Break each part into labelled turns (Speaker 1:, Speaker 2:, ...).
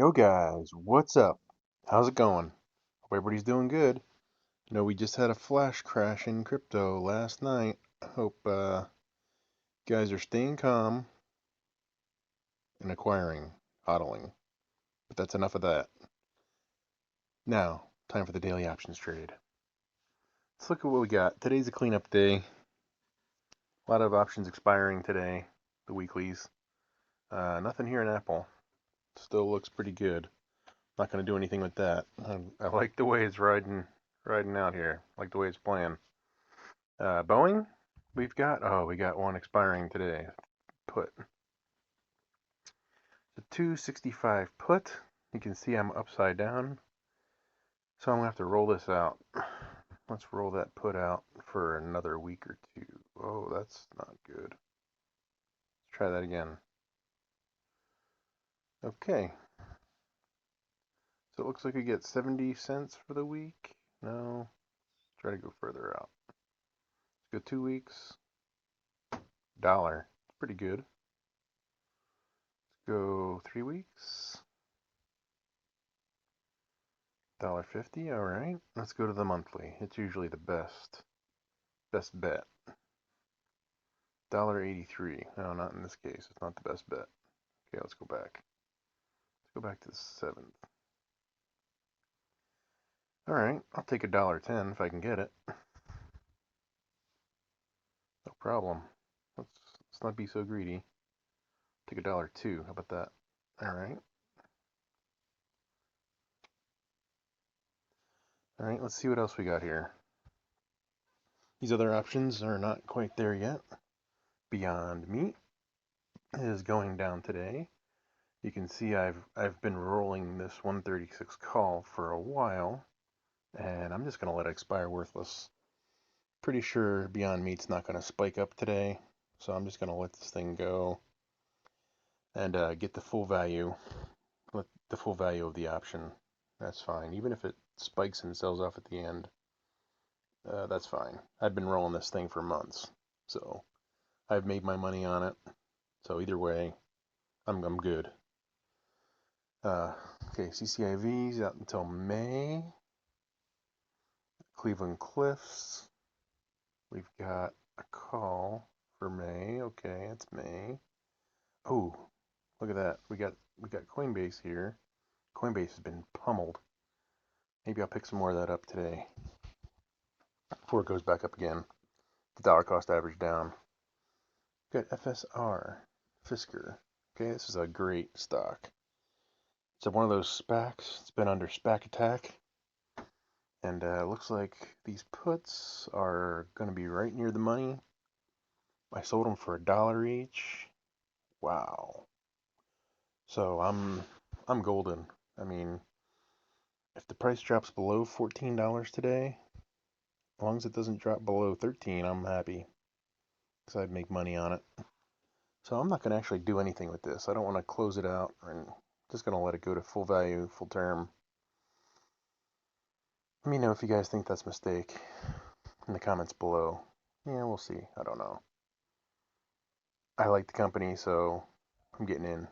Speaker 1: Yo guys, what's up? How's it going? Hope everybody's doing good. We just had a flash crash in crypto last night. Hope you guys are staying calm and acquiring, hodling. But that's enough of that. Now, time for the daily options trade. Let's look at what we got. Today's a cleanup day. A lot of options expiring today, the weeklies. Nothing here in Apple. Still looks pretty good. Not going to do anything with that. I like the way it's riding out here. Like the way it's playing. Boeing, we got one expiring today. Put. The 265 put. You can see I'm upside down. So I'm going to have to roll this out. Let's roll that put out for another week or two. Oh, that's not good. Let's try that again. Okay. So it looks like we get 70 cents for the week. No. Let's try to go further out. Let's go 2 weeks. Dollar. Pretty good. Let's go 3 weeks. $1.50, all right. Let's go to the monthly. It's usually the best bet. $1.83. No, not in this case. It's not the best bet. Okay, let's go back. Let's go back to the 7th. All right, I'll take $1.10 if I can get it. No problem. Let's not be so greedy. Take $1.02. How about that? All right. All right, let's see what else we got here. These other options are not quite there yet. Beyond Meat is going down today. You can see I've been rolling this 136 call for a while, and I'm just going to let it expire worthless. Pretty sure Beyond Meat's not going to spike up today, so I'm just going to let this thing go and get the full value, of the option. That's fine. Even if it spikes and sells off at the end, that's fine. I've been rolling this thing for months, so I've made my money on it. So either way, I'm good. Okay, CCIV's out until May. Cleveland Cliffs. We've got a call for May. Okay, it's May. Oh, look at that. We got Coinbase here. Coinbase has been pummeled. Maybe I'll pick some more of that up today before it goes back up again. The dollar cost average down. We've got FSR, Fisker. Okay, this is a great stock. It's one of those SPACs. It's been under SPAC attack. And looks like these puts are going to be right near the money. I sold them for $1 each. Wow. So I'm golden. I mean, if the price drops below $14 today, as long as it doesn't drop below 13, I'm happy because I'd make money on it. So I'm not going to actually do anything with this. I don't want to close it out, and just going to let it go to full value, full term. Let me know if you guys think that's a mistake in the comments below. Yeah, we'll see. I don't know. I like the company, so I'm getting in.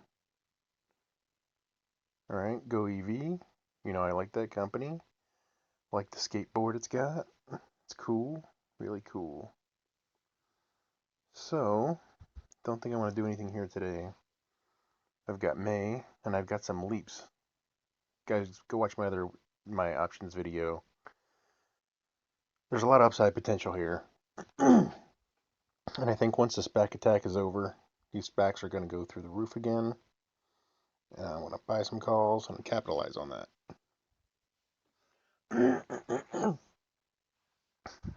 Speaker 1: All right, goev. I like that company. Like the skateboard it's got. It's cool. Really cool. So, don't think I want to do anything here today. I've got May, and I've got some leaps. Guys, go watch my options video. There's a lot of upside potential here. And I think once the SPAC attack is over, these SPACs are going to go through the roof again. And I want to buy some calls and capitalize on that.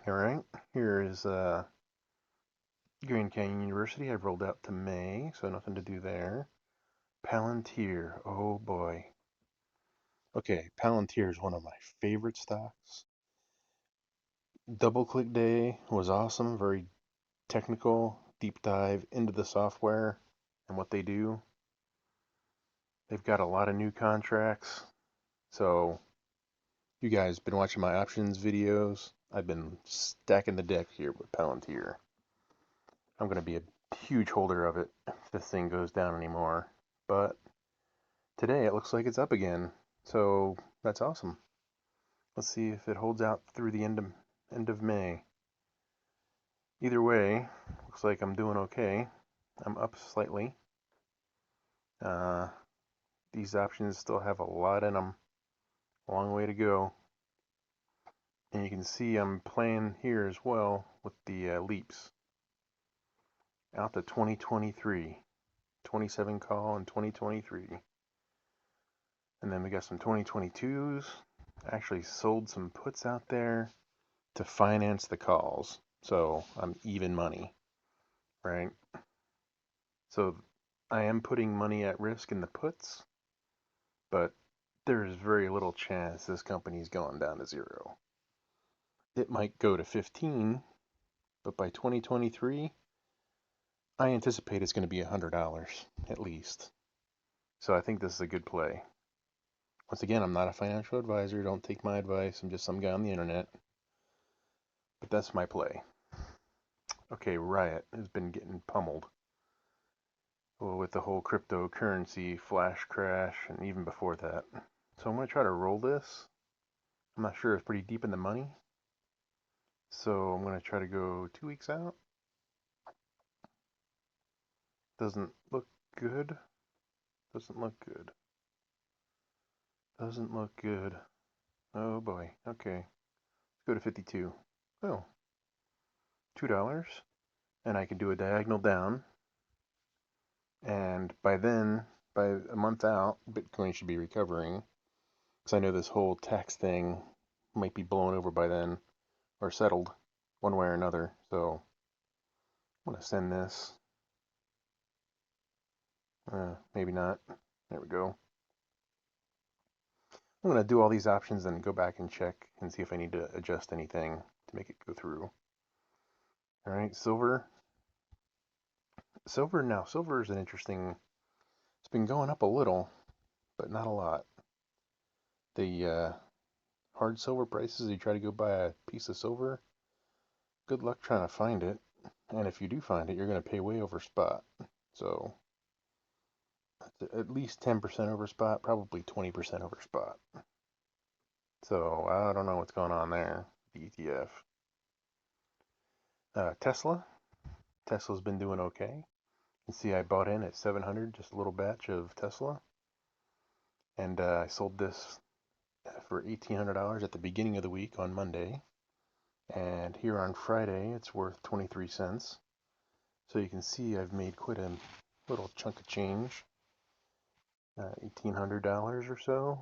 Speaker 1: All right, here is Grand Canyon University. I've rolled out to May, so nothing to do there. Palantir, oh boy. Okay, Palantir is one of my favorite stocks. Double click day was awesome, very technical, deep dive into the software and what they do. They've got a lot of new contracts. So, you guys been watching my options videos. I've been stacking the deck here with Palantir. I'm going to be a huge holder of it if this thing goes down anymore. But Today it looks like it's up again. So that's awesome. Let's see if it holds out through the end of May. Either way, looks like I'm doing okay. I'm up slightly. Uh, these options still have a lot in them. A long way to go. And you can see I'm playing here as well with the leaps. Out to 2023. 27 call in 2023. And then we got some 2022s. Actually sold some puts out there to finance the calls. So I'm even money, right? So I am putting money at risk in the puts, but there's very little chance this company's going down to zero. It might go to 15, but by 2023, I anticipate it's going to be $100 at least. So I think this is a good play. Once again, I'm not a financial advisor. Don't take my advice. I'm just some guy on the internet. But that's my play. Okay, Riot has been getting pummeled. Well, with the whole cryptocurrency flash crash and even before that. So I'm going to try to roll this. I'm not sure, it's pretty deep in the money. So I'm going to try to go 2 weeks out. Doesn't look good. Doesn't look good. Doesn't look good. Oh boy. Okay. Let's go to 52. Oh. $2. And I can do a diagonal down. And by then, by a month out, Bitcoin should be recovering. Because I know this whole tax thing might be blown over by then. Or settled one way or another. So I'm going to send this. Maybe not. There we go. I'm going to do all these options and go back and check and see if I need to adjust anything to make it go through. All right, silver. Silver is an interesting, it's been going up a little, but not a lot. The hard silver prices, you try to go buy a piece of silver, good luck trying to find it. And if you do find it, you're going to pay way over spot. So at least 10% over spot, probably 20% over spot. So I don't know what's going on there, the ETF. Tesla's been doing okay. You can see I bought in at 700, just a little batch of Tesla. And I sold this for $1,800 at the beginning of the week on Monday. And here on Friday, it's worth 23 cents. So you can see I've made quite a little chunk of change. $1,800 or so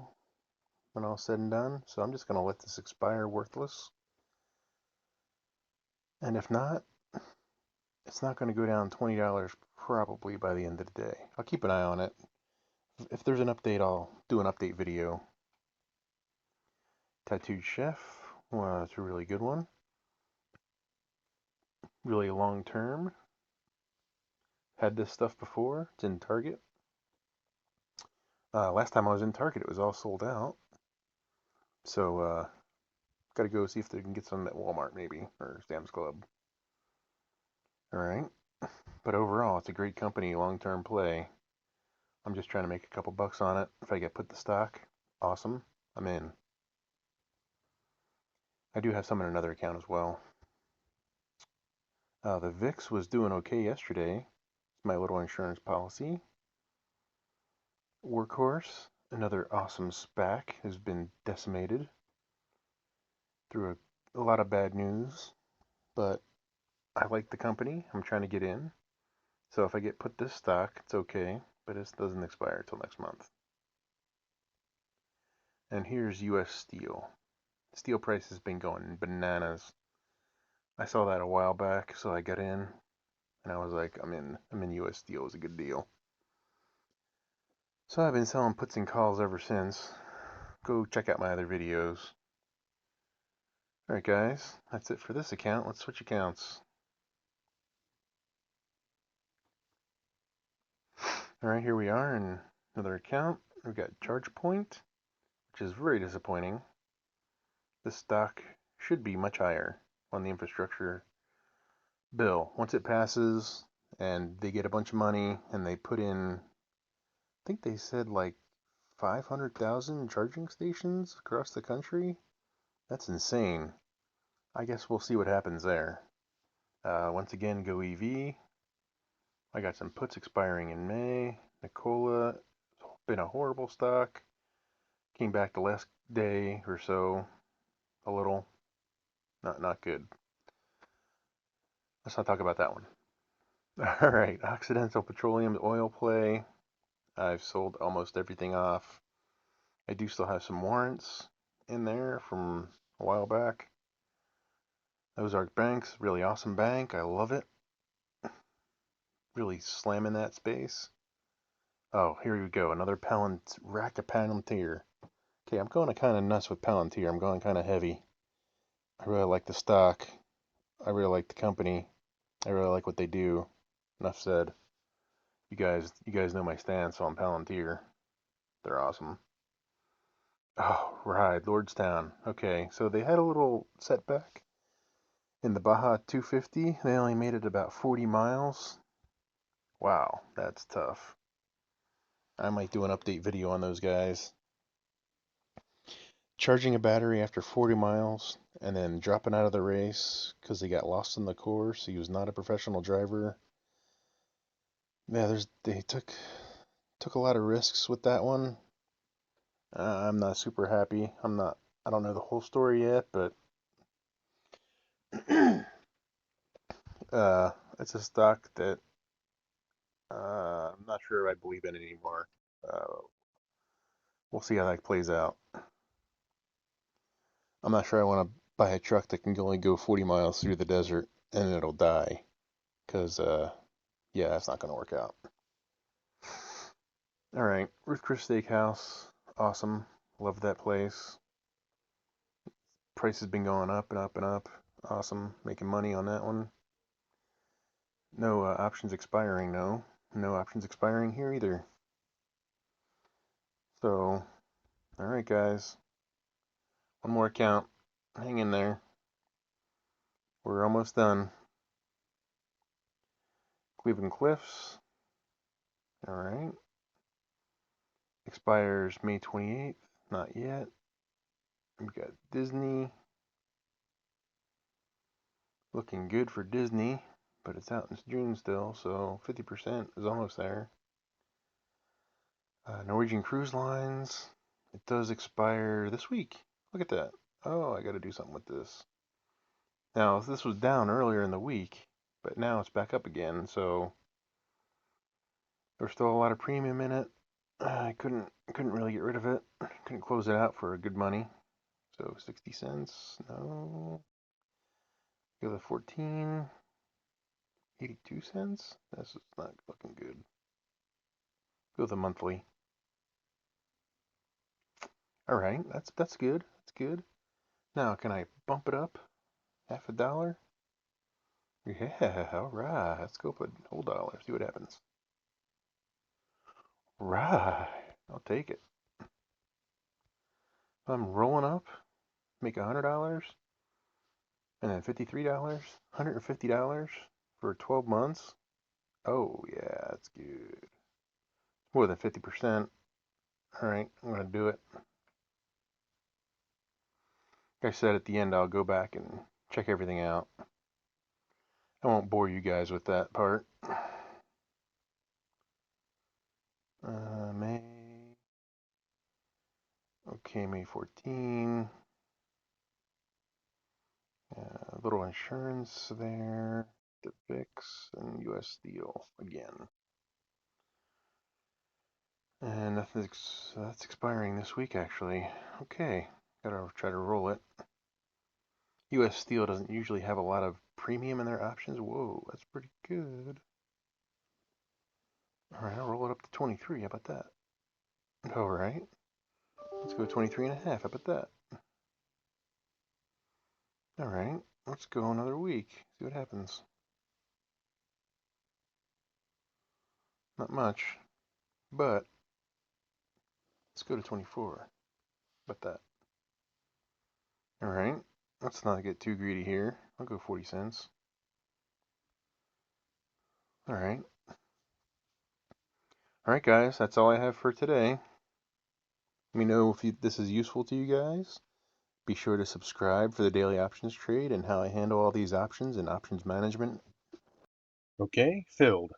Speaker 1: when all said and done. So I'm just going to let this expire worthless. And if not, it's not going to go down $20 probably by the end of the day. I'll keep an eye on it. If there's an update, I'll do an update video. Tattooed Chef, well, it's a really good one. Really long term. Had this stuff before. It's in Target. Last time I was in Target, it was all sold out. So, got to go see if they can get some at Walmart maybe, or Sam's Club. All right. But overall, it's a great company, long-term play. I'm just trying to make a couple bucks on it. If I get put the stock, awesome. I'm in. I do have some in another account as well. The VIX was doing okay yesterday. It's my little insurance policy. Workhorse, another awesome SPAC, has been decimated through a lot of bad news. But I like the company. I'm trying to get in. So if I get put this stock, it's okay. But it doesn't expire until next month. And here's US Steel. Steel price has been going bananas. I saw that a while back, so I got in, and I was like, I'm in US Steel. It was a good deal. So I've been selling puts and calls ever since. Go check out my other videos. Alright guys, that's it for this account. Let's switch accounts. Alright, here we are in another account. We've got ChargePoint, which is very disappointing. This stock should be much higher on the infrastructure bill. Once it passes and they get a bunch of money and they put in, I think they said like 500,000 charging stations across the country? That's insane. I guess we'll see what happens there. Once again, goev. I got some puts expiring in May. Nikola, been a horrible stock. Came back the last day or so, a little. Not good. Let's not talk about that one. All right, Occidental Petroleum oil play. I've sold almost everything off. I do still have some warrants in there from a while back. Ozark Bank's really awesome bank. I love it. Really slamming that space. Oh, here we go. Another rack of Palantir. Okay, I'm going kind of nuts with Palantir. I'm going kind of heavy. I really like the stock. I really like the company. I really like what they do. Enough said. You guys know my stance on Palantir. They're awesome. Oh, right, Lordstown. Okay, so they had a little setback in the Baja 250. They only made it about 40 miles. Wow, that's tough. I might do an update video on those guys. Charging a battery after 40 miles and then dropping out of the race because they got lost in the course. He was not a professional driver. Yeah, they took a lot of risks with that one. I'm not super happy. I don't know the whole story yet, but it's a stock that I'm not sure I believe in anymore. Uh, we'll see how that plays out. I'm not sure I want to buy a truck that can only go 40 miles through the desert and it'll die, because yeah, that's not going to work out. All right, Ruth Chris Steakhouse, awesome. Love that place. Price has been going up and up and up. Awesome, making money on that one. No options expiring, no. No options expiring here either. So, all right, guys. One more account. Hang in there. We're almost done. Cleveland Cliffs. All right. Expires May 28th. Not yet. We've got Disney. Looking good for Disney, but it's out in June still, so 50% is almost there. Norwegian Cruise Lines. It does expire this week. Look at that. Oh, I got to do something with this. Now, this was down earlier in the week, but now it's back up again, so there's still a lot of premium in it. I couldn't really get rid of it. Couldn't close it out for a good money. So 60 cents. No. Go to 14. 82 cents. This is not looking good. Go to the monthly. All right, that's good. That's good. Now, can I bump it up half a dollar? Yeah, all right. Let's go put a whole dollar. See what happens. Right. I'll take it. If I'm rolling up, make $100 and then $53, $150 for 12 months. Oh, yeah, that's good. More than 50%. All right, I'm going to do it. Like I said, at the end, I'll go back and check everything out. I won't bore you guys with that part. May. Okay, May 14. A little insurance there. The VIX and US Steel again. And that's expiring this week, actually. Okay, gotta try to roll it. US Steel doesn't usually have a lot of premium in their options. Whoa, that's pretty good. All right, I'll roll it up to 23. How about that? All right, let's go 23 and a half. How about that? All right, let's go another week. See what happens. Not much, but let's go to 24. How about that? All right, let's not get too greedy here. I'll go 40 cents. All right. All right, guys, that's all I have for today. Let me know if this is useful to you guys. Be sure to subscribe for the daily options trade and how I handle all these options and options management. Okay, filled.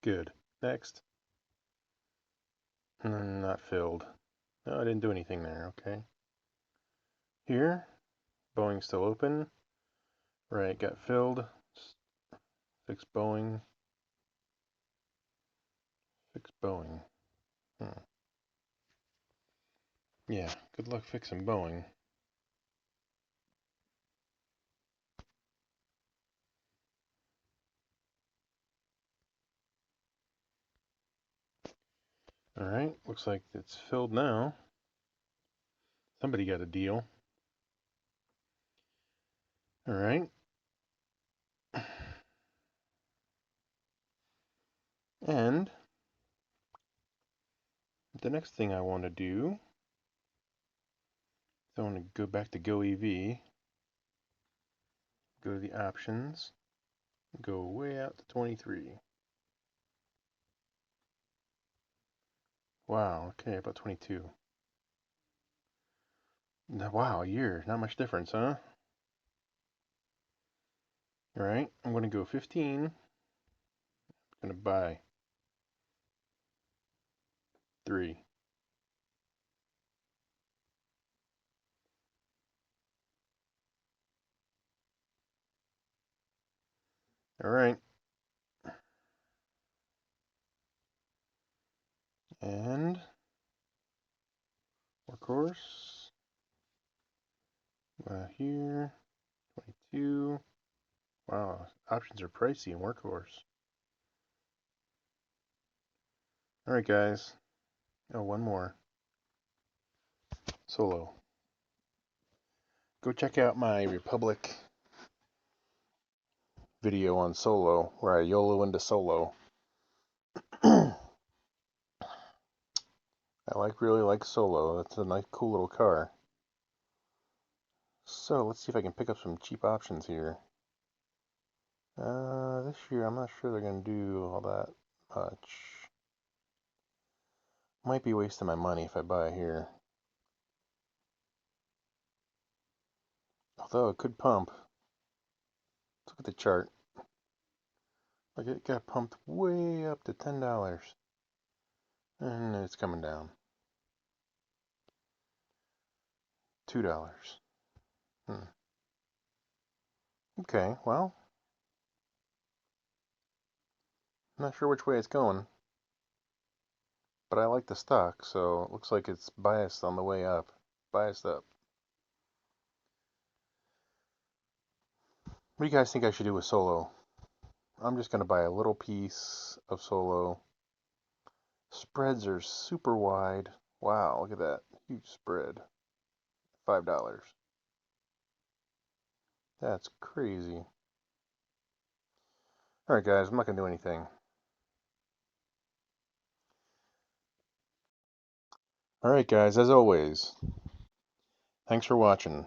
Speaker 1: Good. Next. Not filled. No, I didn't do anything there. Okay. Here, Boeing's still open. Right, got filled. Fix Boeing. Fix Boeing. Yeah, good luck fixing Boeing. Alright, looks like it's filled now. Somebody got a deal. Alright. And the next thing I want to do is I want to go back to goev, go to the options, go way out to 23. Wow, okay, about 22. Wow, a year, not much difference, huh? Alright, I'm going to go 15. I'm going to buy 3. Alright. And workhorse. Here, 22. Wow, options are pricey in workhorse. Alright guys. Oh, one more. Solo. Go check out my Republic video on Solo, where I YOLO into Solo. I really like Solo. It's a nice, cool little car. So let's see if I can pick up some cheap options here. This year I'm not sure they're gonna do all that much. Might be wasting my money if I buy here. Although it could pump. Let's look at the chart. Look, it got pumped way up to $10. And it's coming down. $2. Okay, well, I'm not sure which way it's going. But I like the stock, so it looks like it's biased on the way up. Biased up. What do you guys think I should do with Solo? I'm just going to buy a little piece of Solo. Spreads are super wide. Wow, look at that. Huge spread. $5. That's crazy. Alright guys, I'm not going to do anything. Alright guys, as always, thanks for watching.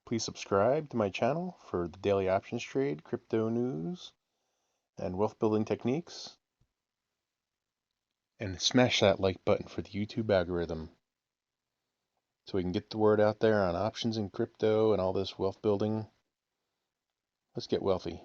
Speaker 1: Please subscribe to my channel for the daily options trade, crypto news, and wealth building techniques. And smash that like button for the YouTube algorithm so we can get the word out there on options and crypto and all this wealth building. Let's get wealthy.